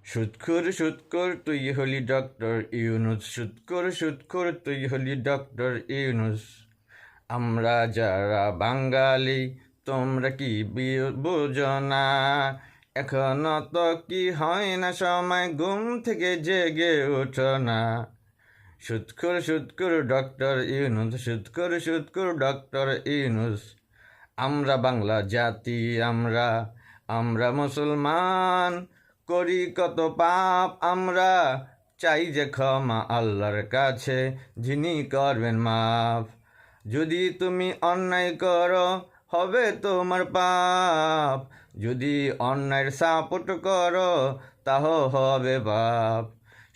সুৎখোর তুই হলি ডক্টর ইউনুস, সুৎখোর তুই হলি ডক্টর ইউনুস। আমরা যারা বাঙালি তোমরা কি বোঝো না? এখনো তো কি হয় না সময়, ঘুম থেকে জেগে ওঠো না। সুৎখোর ডক্টর ইউনুস, সুৎখোর ডক্টর ইউনুস। আমরা বাংলা জাতি, আমরা আমরা মুসলমান, করি কত পাপ আমরা, চাই যে ক্ষমা আল্লাহর কাছে, যিনি করবেন মাফ। যদি তুমি অন্যায় করো হবে তোমার পাপ, যদি অন্যায়ের সাপোর্ট করো তাহ হবে পাপ।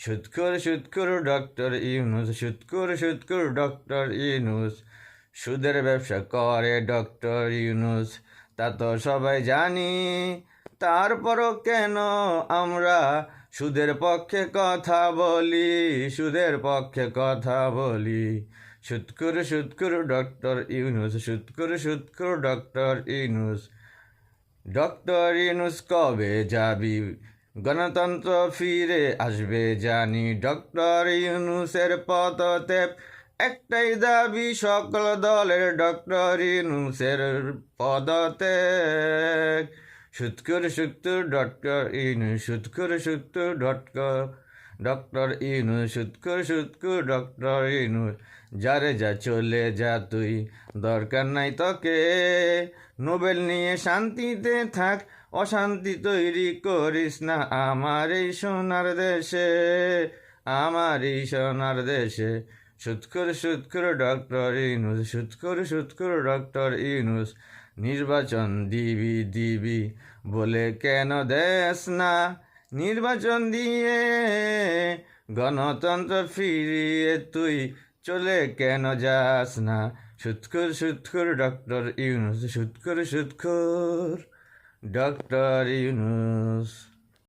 সুৎখোর ডক্টর ইউনুস, সুৎখোর ডক্টর ইউনুস। সুদের ব্যবসা করে ডক্টর ইউনুস, তা তো সবাই জানি। তারপরও কেন আমরা সুদের পক্ষে কথা বলি, সুদের পক্ষে কথা বলি। সুৎখোর ডক্টর ইউনুস, সুৎখোর ডক্টর ইউনুস। ডক্টর ইউনুস কবে যাবি, গণতন্ত্র ফিরে আসবে জানি। ডক্টর ইউনুসের পদত্যাগ একটাই দাবি সকল দলের, ডক্টর ইউনুসের পদত্যাগ। সুৎখোর ডক্টর ইউনুস, সুৎখোর ডক্টর ইউনুস, সুৎখোর ডক্টর ইউনুস। যারে যা চলে যা তুই, দরকার নাই তোকে। নোবেল নিয়ে শান্তিতে থাক, অশান্তি তৈরি করিস না আমার এই সোনার দেশে, আমার এই সোনার দেশে। সুৎখোর ডক্টর ইউনুস, সুৎখোর ডক্টর ইউনুস। নির্বাচন দিবি বলে কেন দেশ না, নির্বাচন দিয়ে গণতন্ত্র ফিরিয়ে তুই চলে কেন যাস না। সুৎখোর ডক্টর ইউনুস, সুৎখোর ডক্টর ইউনুস।